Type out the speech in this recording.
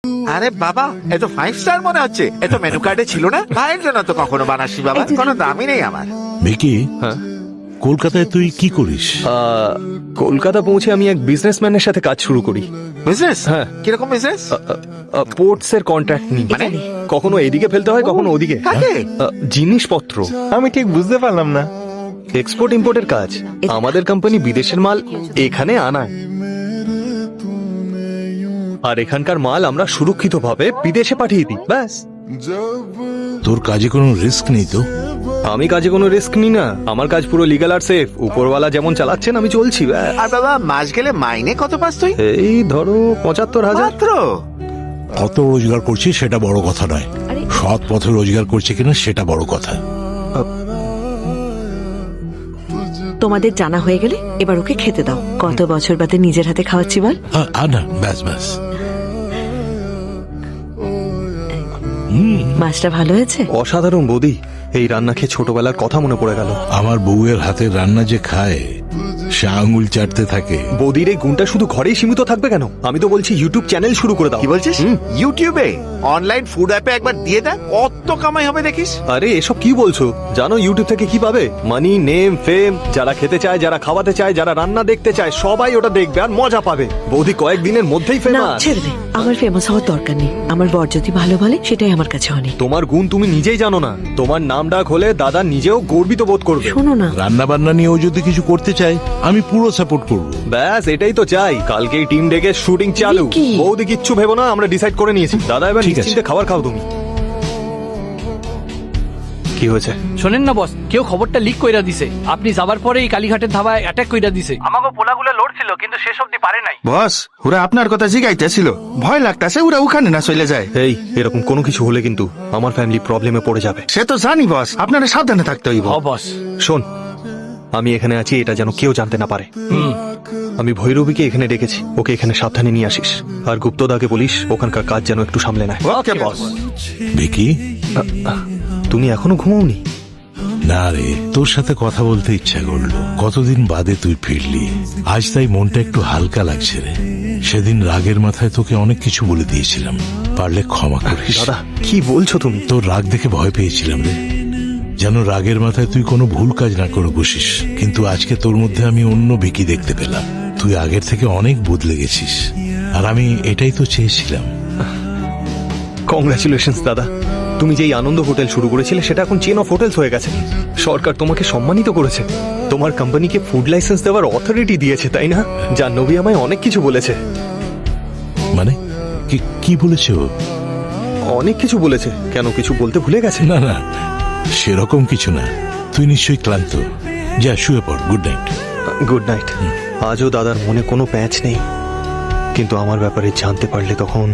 আরে বাবা, এ তো 5 স্টার মনে হচ্ছে। এ তো মেনু কার্ডে ছিল না। ভাইয়ের জন্য তো কখনো বানাসি বাবা, কোনো দামই নেই আমার। ভিকি, কলকাতায় তুই কি করিস? কলকাতা পৌঁছে আমি এক বিজনেসম্যানের সাথে কাজ শুরু করি। বিজনেস? হ্যাঁ। কিরকম বিজনেস? পোর্টস এর কন্ট্রাক্ট নিই। মানে? কখনো এদিকে ফেলতে হয়, কখনো ওদিকে। কাকে? জিনিসপত্র। আমি ঠিক বুঝতে পারলাম না। এক্সপোর্ট ইম্পোর্টের কাজ। আমাদের কোম্পানি বিদেশের মাল এখানে আনায়, আর এখানকার মাল আমরা সুরক্ষিতভাবে বিদেশে পাঠিয়ে দিই, ব্যাস। তোর কাজে কোনো রিস্ক নেই তো? আমি কাজে কোনো রিস্ক নিই না। আমার কাজ পুরো লিগ্যাল আর সেফ। উপরওয়ালা যেমন চালাচ্ছেন আমি চলছি, ব্যাস। আর বাবা, মাস গেলে মাইনে কত পাস তুই? এই ধরো ৭৫,০০০। মাত্র? কত রোজগার করছিস সেটা বড় কথা নয়, সৎ পথে রোজগার করছে কিনা সেটা বড় কথা। তোমাদের জানা হয়ে গেলে এবার ওকে খেতে দাও। কত বছর বাদে নিজের হাতে খাওয়াচ্ছি বল। না, ব্যাস ব্যাস। মাছটা ভালো হয়েছে? অসাধারণ বৌদি। এই রান্না খেয়ে ছোটবেলার কথা মনে পড়ে গেল। আমার বউয়ের হাতের রান্না যে খায় সে আঙুল চাটতে থাকে। বৌদির এই গুণটা শুধু ঘরেই সীমিত থাকবে কেন? আমি তো বলছি ইউটিউব চ্যানেল শুরু করে দাও। কি বলছিস? ইউটিউবে অনলাইন ফুড অ্যাপে একবার দিয়ে দেখ, কত কামাই হবে দেখিস। আরে এসব কি বলছো? জানো ইউটিউব থেকে কি পাবে? মানি, নেম, ফেম। যারা খেতে চায়, যারা খাওয়াতে চায়, যারা রান্না দেখতে চায়, সবাই ওটা দেখবে আর মজা পাবে। বৌদি কয়েকদিনের মধ্যেই না, ফেমাস। ছেড়ে দে। আমার ফেমাস হওয়ার দরকার নেই। আমার বর যদি ভালো বলে সেটাই আমার কাছে অনেক। তোমার গুণ তুমি নিজেই জানো না। তোমার নাম ডাক হলে দাদা নিজেও গর্বিত বোধ করবে। শোনো না, রান্না বান্না নিয়েও যদি কিছু করতে চায় আমি পুরো সাপোর্ট করব। ব্যাস এটাই তো চাই। কালকেই টিম ডেকে শুটিং চালু। কি? বৌদি কিচ্ছু ভেবো না, আমরা ডিসাইড করে নিয়েছি। দাদা এবার ঠিক আছে। নিশ্চিন্তে খাবার খাও তুমি। কি হয়েছে? শোনেন না বস, কেউ খবরটা লিক কইরা দিছে। আপনি যাবার পরেই কালীঘাটের ধাবায় অ্যাটাক কইরা দিছে। আমাকে পোলাগুলো লড়ছিল কিন্তু শেষ অবধি পারে নাই। বস, ওরা আপনার কথা জিগাইতেছিল। ভয় লাগতাছে ওরা ওখানে না চলে যায়। এই এরকম কোনো কিছু হলে কিন্তু আমার ফ্যামিলি প্রবলেমে পড়ে যাবে। সে তো জানি বস, আপনারা সাবধানে থাকতে হইব। হ বস। শোন, আমি এখানে আছি এটা যেন কেউ জানতে না পারে। আমি ভৈরবীকে এখানে ডেকেছি, ওকে এখানে সাবধানে নিয়ে আসিস। আর গুপ্তদাকে বলিস ওখানকার কাজ যেন একটু সামলে নেয়। ওকে বস। ভিকি, তুমি এখনো ঘুমাওনি? না রে, তোর সাথে কথা বলতে ইচ্ছা করলো। কতদিন বাদে তুই ফিরলি, আজ তাই মনটা একটু হালকা লাগছে রে। সেদিন রাগের মাথায় তোকে অনেক কিছু বলে দিয়েছিলাম, পারলে ক্ষমা করিস। দাদা কি বলছো তুমি? তোর রাগ দেখে ভয় পেয়েছিলাম রে, যেন রাগের মাথায় তুই কোনো ভুল কাজ না করে বসিস। কিন্তু আজকে তোর মধ্যে আমি অন্য ভিকি দেখতে পেলাম। তুই আগের থেকে অনেক বদলে গেছিস, আর আমি এটাই তো চেয়েছিলাম। কংগ্রাচুলেশনস দাদা। তুমি যেই আনন্দ হোটেল শুরু করেছিলে সেটা এখন চেন অফ হোটেলস হয়ে গেছে। সরকার তোমাকে সম্মানিত করেছে, তোমার কোম্পানিকে ফুড লাইসেন্স দেওয়ার অথরিটি দিয়েছে, তাই না? জাহ্নবী আমায় অনেক কিছু বলেছে। মানে কি বলেছে ও? অনেক কিছু বলেছে। কেন, কিছু বলতে ভুলে গেছে? না না, সেরকম কিছু না। তুই নিশ্চয়ই ক্লান্ত, যা শুয়ে পড়। Good night. Good night. আজও দাদার মনে কোনো প্যাঁচ নেই, কিন্তু আমার ব্যাপারে জানতে পারলে তখন